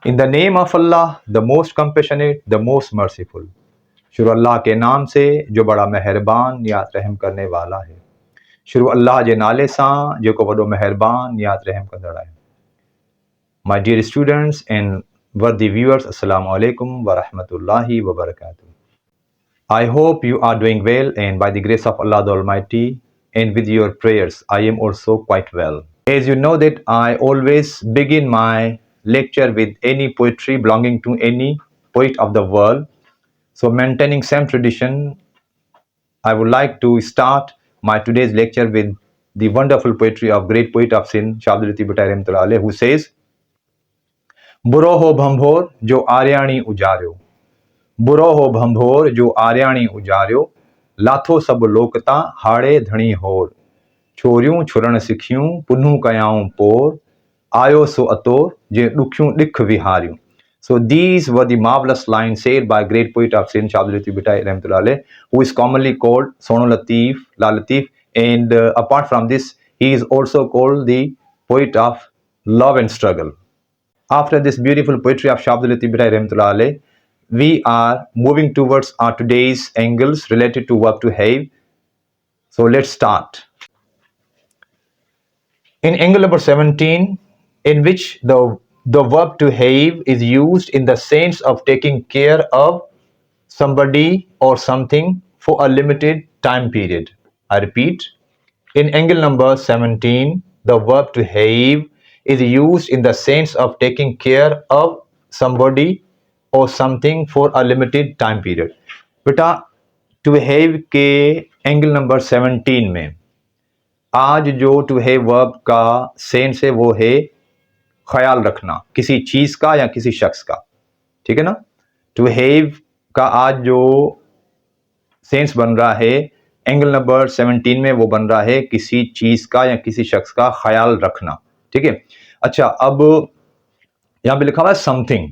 In the name of Allah the most compassionate the most merciful. शुरू अल्लाह के नाम से जो बड़ा मेहरबान याद रहम करने वाला है। शुरू अल्लाह जे नाले सां जेको वॾो मेहरबान याद रहम कंदड़ आहे। My dear students and worthy viewers, Assalamu alaikum wa rahmatullahi wa barakatuh. I hope you are doing well, and by the grace of Allah the Almighty and with your prayers, I am also quite well. As you know that I always begin my lecture with any poetry belonging to any poet of the world. So maintaining same tradition, I would like to start my today's lecture with the wonderful poetry of great poet of Sindh, Shah Abdul Latif Bhai Rahmatullah Alayh, who says, बुरो हो भंभोर जो आर्याणी उजारियो, बुरो हो भंभोर जो आर्याणी उजारियो, लाथो सब लोकता हाड़े धणी होर, छोरियूं छुरण सिखियूं पुन्हू कयाऊं पोर, आयो सो अतोर जे ॾुखियूं ॾिख विहारियूं. So these were the marvelous lines said by great poet of Sindh, Shah Abdul Latif Bhai Rahmatullah Alayh, who is commonly called Sonu Latif, La Latif, and apart from this, he is also called the poet of love and struggle. After this beautiful poetry of Shah Abdul Latif Bhai Rahmatullah Alayh, we are moving towards our today's angles related to verb to have. So let's start. In angle number 17, in which the verb to have is used in the sense of taking care of somebody or something for a limited time period. I repeat, in angle number 17, the verb to have is used in the sense of taking care of somebody or something for a limited time period. बेटा to have के angle number 17 में आज जो to have verb का sense है वो है ख्याल रखना किसी चीज का या किसी शख्स का, ठीक है ना। टू हैव का आज जो सेंस बन रहा है एंगल नंबर 17 में वो बन रहा है किसी चीज का या किसी शख्स का ख्याल रखना, ठीक है। अच्छा, अब यहां पे लिखा हुआ है समथिंग,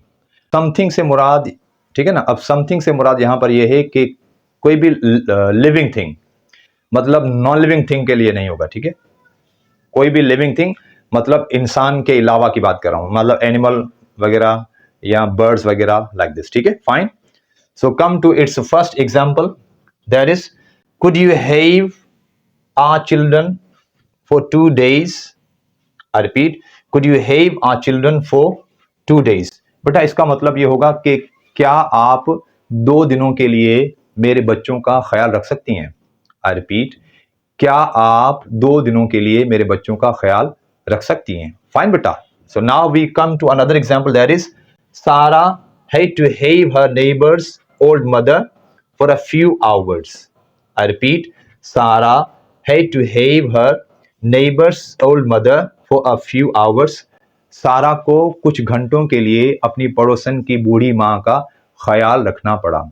समथिंग से मुराद, ठीक है ना। अब समथिंग से मुराद यहां पर यह है कि कोई भी लिविंग थिंग, मतलब नॉन लिविंग थिंग के लिए नहीं होगा, ठीक है। कोई भी लिविंग थिंग मतलब इंसान के अलावा की बात कर रहा हूं, मतलब एनिमल वगैरह या बर्ड्स वगैरह, लाइक दिस, ठीक है, fine. So come to its first example, that is could you have our children for 2 days। I repeat, could you have our children for 2 days। बेटा इसका मतलब ये होगा कि क्या आप 2 दिनों के लिए मेरे बच्चों का ख्याल रख सकती हैं। आई रिपीट, क्या आप 2 दिनों के लिए मेरे बच्चों का ख्याल रख सकती हैं। फाइन बेटा। So now we come to another example, that is Sarah had to have her neighbour's old mother for a few hours. I repeat, Sarah had to have her neighbour's old mother for a few hours. Sarah को कुछ घंटों के लिए अपनी पड़ोसन की बूढ़ी माँ का ख्याल रखना पड़ा।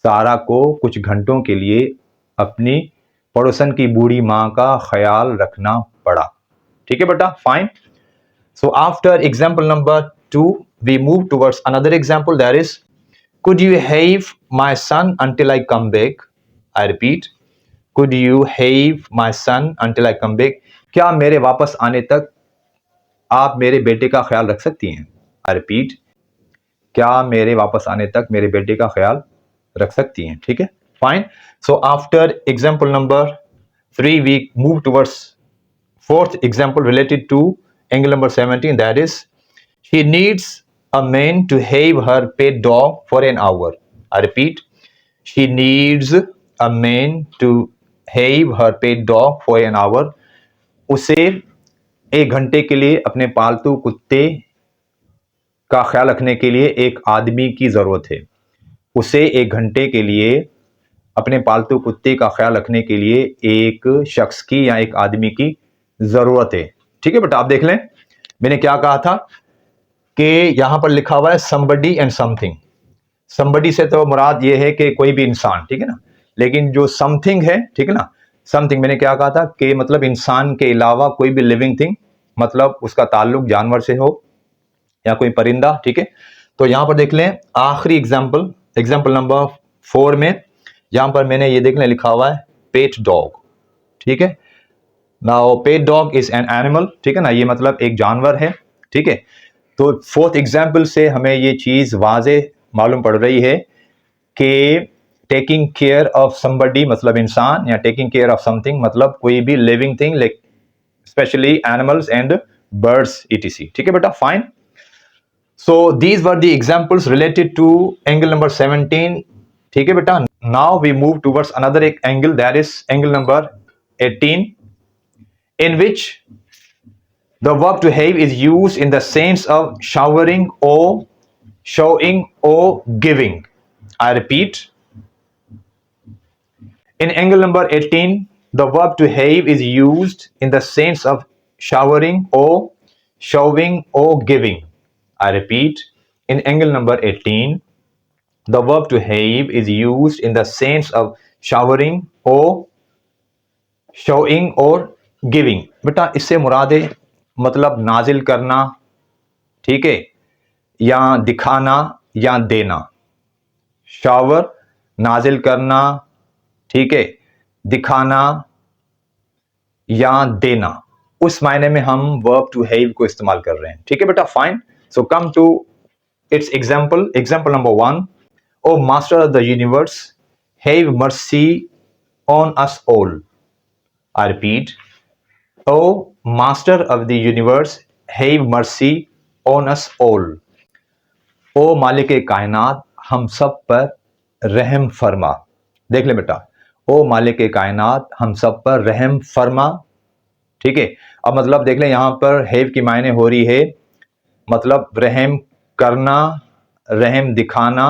सारा को कुछ घंटों के लिए अपनी पड़ोसन की बूढ़ी माँ का ख्याल रखना पड़ा, ठीक है बेटा, fine. So after example number 2 we move towards another example, that is could you have my son until I come back. I repeat, could you have my son until I come back. क्या मेरे वापस आने तक आप मेरे बेटे का ख्याल रख सकती हैं। आई रिपीट, क्या मेरे वापस आने तक मेरे बेटे का ख्याल रख सकती हैं, ठीक है, fine. So after example number 3 we move towards fourth example related to angle number 17, that is she needs a man to have her pet dog for an hour। I repeat, she needs a man to have her pet dog for an hour। उसे 1 घंटे के लिए अपने पालतू कुत्ते का ख्याल रखने के लिए एक आदमी की जरूरत है। उसे 1 घंटे के लिए अपने पालतू कुत्ते का ख्याल रखने के लिए एक शख्स की या एक आदमी की जरूरत है, ठीक है बेटा। आप देख लें मैंने क्या कहा था कि यहां पर लिखा हुआ है somebody and something। somebody से तो मुराद ये है कि कोई भी इंसान, ठीक है ना, लेकिन जो something है, ठीक है ना, something मैंने क्या कहा था कि मतलब इंसान के अलावा कोई भी लिविंग थिंग, मतलब उसका ताल्लुक जानवर से हो या कोई परिंदा, ठीक है। तो यहां पर देख लें आखिरी एग्जाम्पल, एग्जाम्पल नंबर 4 में यहां पर मैंने ये देख लें लिखा हुआ है पेट डॉग, ठीक है। Now pet dog is an animal, ठीक है ना, ये मतलब एक जानवर है, ठीक है। तो फोर्थ एग्जाम्पल से हमें ये चीज़ वाजे मालूम पड़ रही है कि टेकिंग केयर ऑफ समबडी मतलब इंसान, या टेकिंग केयर ऑफ समथिंग मतलब कोई भी living thing, like specially animals and birds etc. ठीक है बेटा, fine. So these were the examples related to angle number 17. ठीक है बेटा. Now we move towards another angle, that is angle number 18, in which the verb to have is used in the sense of showering or showing or giving. I repeat, in angle number 18, the verb to have is used in the sense of showering or showing or giving. I repeat, in angle number 18, the verb to have is used in the sense of showering or showing or giving. बेटा इससे मुराद है मतलब नाजिल करना, ठीक है, या दिखाना या देना. शावर नाजिल करना, ठीक है, दिखाना या देना, उस मायने में हम वर्ब टू हैव को इस्तेमाल कर रहे हैं. ठीक है बेटा, fine. So come to its example. Example number 1, O master of the universe have mercy on us all. I repeat, O master of the universe have mercy on us all. ओ मालिक कायनात हम सब पर रहम फरमा. देख ले बेटा, ओ मालिक कायनात हम सब पर रहम फरमा. ठीक है. अब मतलब देख ले, यहां पर हैव की मायने हो रही है मतलब रहम करना, रहम दिखाना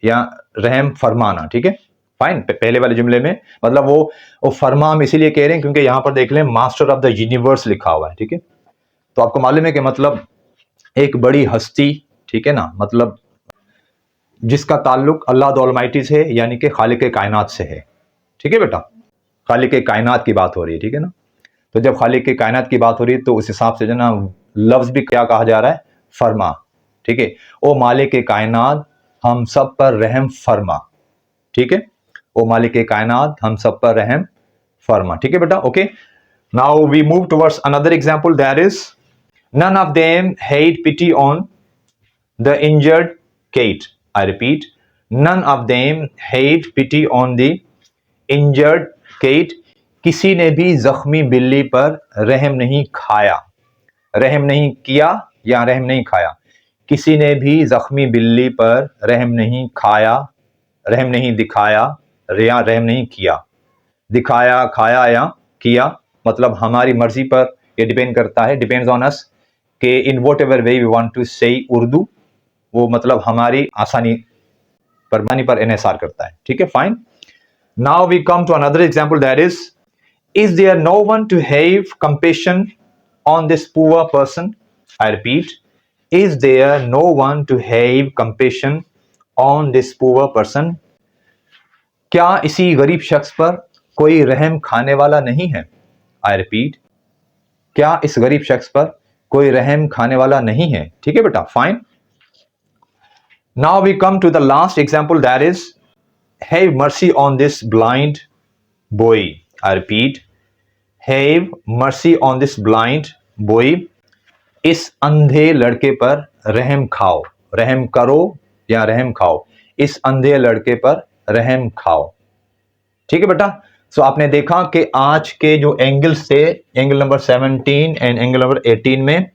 या रहम फरमाना. ठीक है, फाइन. पहले वाले जुमले में मतलब वो फरमा हम इसीलिए कह रहे हैं क्योंकि यहां पर देख लें मास्टर ऑफ द यूनिवर्स लिखा हुआ है. ठीक है, तो आपको मालूम है कि मतलब एक बड़ी हस्ती, ठीक है ना, मतलब जिसका ताल्लुक अल्लाह द ऑलमाइटी से है, यानी कि खालिक कायनात से है. ठीक है बेटा, खालिक कायनात की बात हो रही है. ठीक है ना, तो जब खालिक कायनात की बात हो रही है तो उस हिसाब से जो ना लफ्ज भी क्या कहा जा रहा है, फरमा. ठीक है, ओ मालिक कायनात हम सब पर रहम फरमा. ठीक है, ओ मालिक कायनात हम सब पर रहम फरमा. ठीक है बेटा, okay. Now we move towards another example, that is none of them had pity on the injured cat. I repeat, none of them had pity on the injured cat. किसी ने भी जख्मी बिल्ली पर रहम नहीं खाया, रहम नहीं किया या रहम नहीं खाया. किसी ने भी जख्मी बिल्ली पर रहम नहीं खाया, रहम नहीं दिखाया या रहम नहीं किया. दिखाया, खाया या किया मतलब हमारी मर्जी पर ये डिपेंड करता है, डिपेंड्स ऑन अस कि in whatever way we want to say Urdu, वो मतलब हमारी आसानी पर इन्हिसार करता है. ठीक है, fine. Now we come to another example, that is there no one to have compassion on this poor person? I repeat, is there no one to have compassion on this poor person? क्या इसी गरीब शख्स पर कोई रहम खाने वाला नहीं है? I repeat, क्या इस गरीब शख्स पर कोई रहम खाने वाला नहीं है? ठीक है बेटा, fine. Now we come to the last example, that is have mercy on this blind boy. I repeat, have mercy on this blind boy. इस अंधे लड़के पर रहम खाओ, रहम करो या रहम खाओ. इस अंधे लड़के पर रहम खाओ. ठीक है बेटा. सो आपने देखा कि आज के जो एंगल्स थे, angle number 17 and angle number 18 में,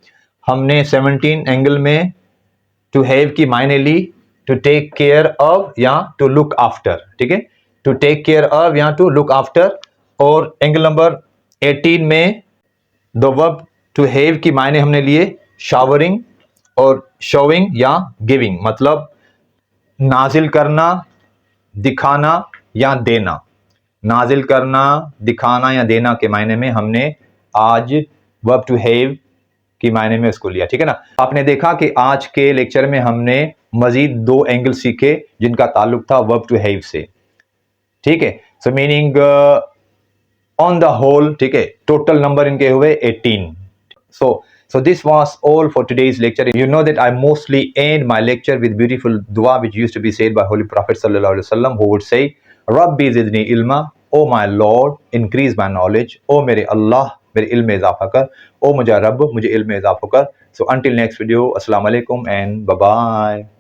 हमने 17 एंगल में टू हैव की मायने ली टू टेक केयर ऑफ या टू लुक आफ्टर. ठीक है, टू टेक केयर ऑफ या टू लुक आफ्टर. और एंगल नंबर 18 में द वर्ब टू हैव की मायने हमने लिए शावरिंग और शोइंग या गिविंग मतलब नाजिल करना, दिखाना या देना. नाजिल करना, दिखाना या देना के मायने में हमने आज वर्ब टू हैव की मायने में उसको लिया. ठीक है ना. आपने देखा कि आज के लेक्चर में हमने मजीद 2 एंगल सीखे जिनका ताल्लुक था वर्ब टू हैव से. ठीक है, so meaning on the whole, ठीक है, टोटल नंबर इनके हुए 18. So this was all for today's lecture. You know that I mostly end my lecture with beautiful dua which used to be said by Holy Prophet sallallahu alaihi wasallam, who would say, Rabbi zidni ilma, oh my Lord, increase my knowledge. Oh मेरे अल्लाह, मेरे इल्म में इजाफा कर. ओ मुझे रब, मुझे इल्म में इजाफा कर. So until next video, assalamu alaikum and bye bye.